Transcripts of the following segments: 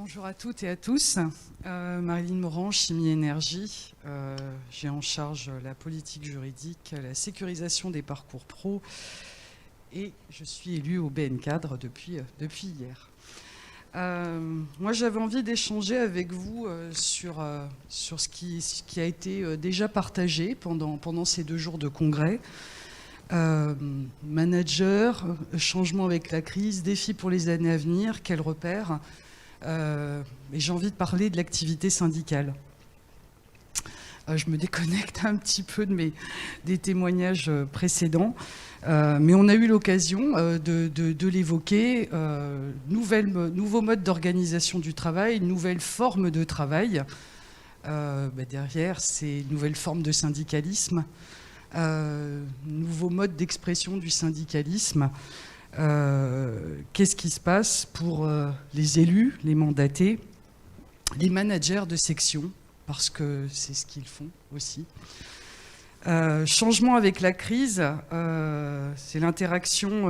Bonjour à toutes et à tous. Marilyn Morand, Chimie Énergie. J'ai en charge la politique juridique, la sécurisation des parcours pro et je suis élue au BN Cadre depuis hier. Moi, j'avais envie d'échanger avec vous sur ce qui a été déjà partagé pendant ces 2 jours de congrès. Manager, changement avec la crise, défis pour les années à venir, quels repères. Et j'ai envie de parler de l'activité syndicale. Je me déconnecte un petit peu des témoignages précédents, mais on a eu l'occasion de l'évoquer. Nouveau mode d'organisation du travail, nouvelle forme de travail. Derrière, c'est une nouvelle forme de syndicalisme, nouveau mode d'expression du syndicalisme. Qu'est-ce qui se passe pour les élus, les mandatés, les managers de section, parce que c'est ce qu'ils font aussi. Changement avec la crise, c'est l'interaction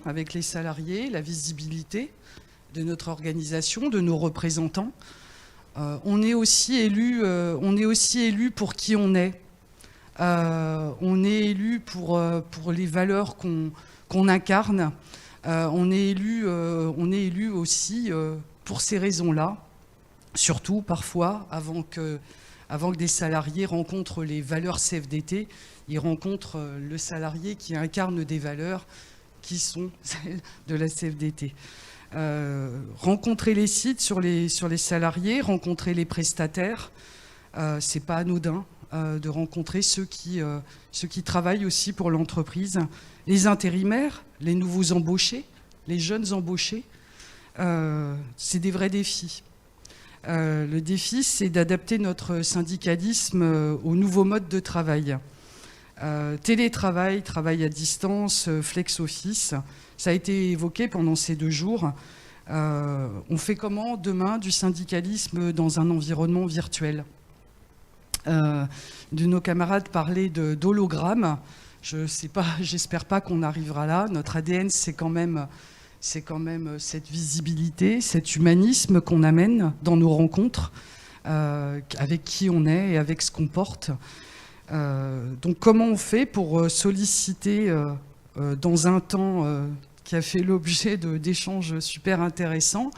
avec les salariés, la visibilité de notre organisation, de nos représentants. On est aussi élu pour qui on est. On est élu pour les valeurs qu'on incarne. On est élu aussi pour ces raisons-là, surtout parfois avant que des salariés rencontrent les valeurs CFDT, ils rencontrent le salarié qui incarne des valeurs qui sont celles de la CFDT. Rencontrer les sites sur les salariés, rencontrer les prestataires, c'est pas anodin. De rencontrer ceux qui travaillent aussi pour l'entreprise, les intérimaires, les nouveaux embauchés, les jeunes embauchés. C'est des vrais défis. Le défi, c'est d'adapter notre syndicalisme au nouveau mode de travail. Télétravail, travail à distance, flex office, ça a été évoqué pendant ces 2 jours. On fait comment demain du syndicalisme dans un environnement virtuel ? De nos camarades parlaient d'hologramme. J'espère pas qu'on arrivera là. Notre ADN, c'est quand même cette visibilité, cet humanisme qu'on amène dans nos rencontres, avec qui on est et avec ce qu'on porte. Donc comment on fait pour solliciter dans un temps qui a fait l'objet d'échanges super intéressants,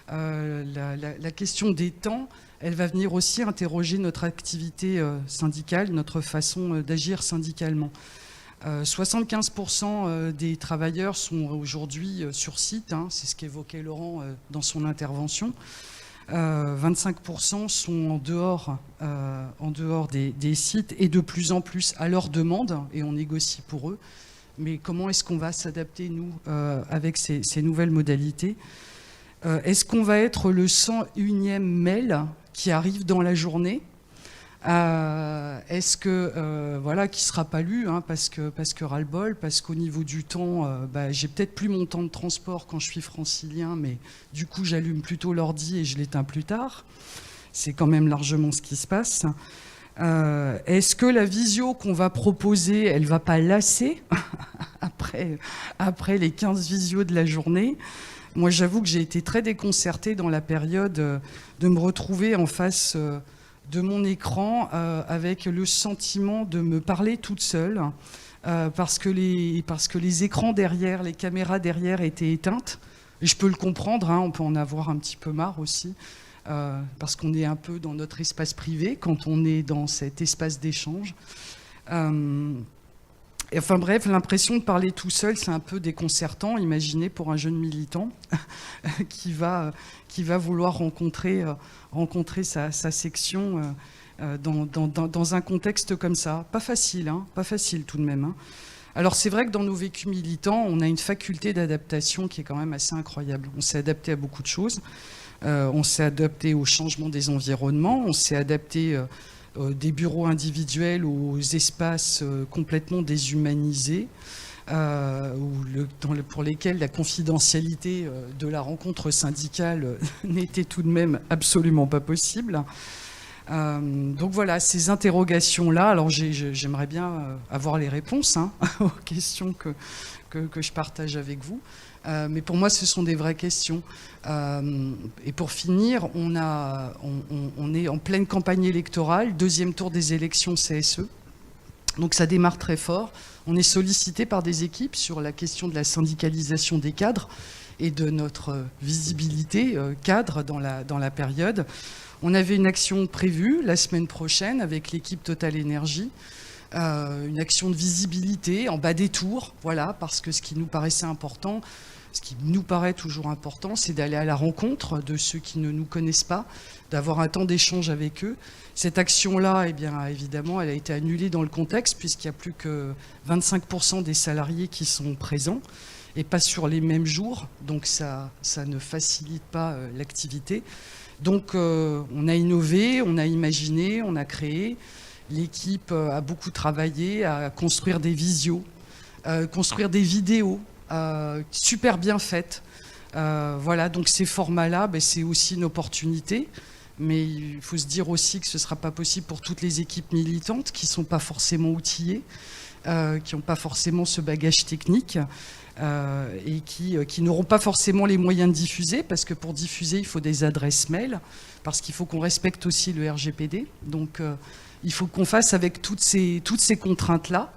la question des temps, elle va venir aussi interroger notre activité syndicale, notre façon d'agir syndicalement. 75% des travailleurs sont aujourd'hui sur site, c'est ce qu'évoquait Laurent dans son intervention. 25% sont en dehors des sites et de plus en plus à leur demande, et on négocie pour eux. Mais comment est-ce qu'on va s'adapter, nous, avec ces nouvelles modalités ? Est-ce qu'on va être le 101e mail qui arrive dans la journée, est-ce que qui sera pas lu, parce que ras-le-bol, parce qu'au niveau du temps, j'ai peut-être plus mon temps de transport quand je suis francilien, mais du coup j'allume plutôt l'ordi et je l'éteins plus tard. C'est quand même largement ce qui se passe. Est-ce que la visio qu'on va proposer, elle va pas lasser après les 15 visios de la journée ? Moi, j'avoue que j'ai été très déconcertée dans la période de me retrouver en face de mon écran avec le sentiment de me parler toute seule parce que les écrans derrière, les caméras derrière étaient éteintes. Et je peux le comprendre, on peut en avoir un petit peu marre aussi parce qu'on est un peu dans notre espace privé quand on est dans cet espace d'échange. Enfin bref, l'impression de parler tout seul, c'est un peu déconcertant. Imaginez pour un jeune militant qui va vouloir rencontrer sa section dans un contexte comme ça. Pas facile tout de même. Alors c'est vrai que dans nos vécus militants, on a une faculté d'adaptation qui est quand même assez incroyable. On s'est adapté à beaucoup de choses. On s'est adapté au changement des environnements. On s'est adapté des bureaux individuels aux espaces complètement déshumanisés, pour lesquels la confidentialité de la rencontre syndicale n'était tout de même absolument pas possible. Donc voilà, ces interrogations-là, alors j'aimerais bien avoir les réponses aux questions que je partage avec vous. Mais pour moi, ce sont des vraies questions. Et pour finir, on est en pleine campagne électorale, deuxième tour des élections CSE. Donc ça démarre très fort. On est sollicité par des équipes sur la question de la syndicalisation des cadres et de notre visibilité cadre dans la période. On avait une action prévue la semaine prochaine avec l'équipe Total Énergie, une action de visibilité en bas des tours, voilà, parce que ce qui nous paraissait important, ce qui nous paraît toujours important, c'est d'aller à la rencontre de ceux qui ne nous connaissent pas, d'avoir un temps d'échange avec eux. Cette action-là, eh bien, évidemment, elle a été annulée dans le contexte, puisqu'il n'y a plus que 25% des salariés qui sont présents, et pas sur les mêmes jours, donc ça ne facilite pas l'activité. Donc on a innové, on a imaginé, on a créé. L'équipe a beaucoup travaillé à construire des visios, construire des vidéos super bien faites. Voilà, donc ces formats-là, ben, c'est aussi une opportunité. Mais il faut se dire aussi que ce ne sera pas possible pour toutes les équipes militantes qui ne sont pas forcément outillées, qui n'ont pas forcément ce bagage technique et qui n'auront pas forcément les moyens de diffuser, parce que pour diffuser, il faut des adresses mail, parce qu'il faut qu'on respecte aussi le RGPD. Donc il faut qu'on fasse avec toutes ces contraintes-là.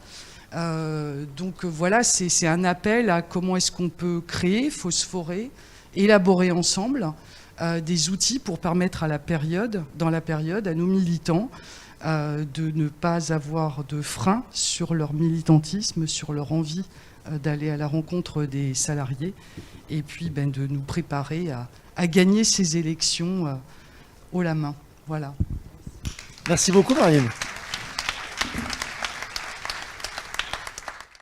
Donc voilà, c'est un appel à comment est-ce qu'on peut créer, phosphorer, élaborer ensemble des outils pour permettre dans la période, à nos militants de ne pas avoir de frein sur leur militantisme, sur leur envie d'aller à la rencontre des salariés, et puis de nous préparer à gagner ces élections haut la main. Voilà. Merci beaucoup, Marianne.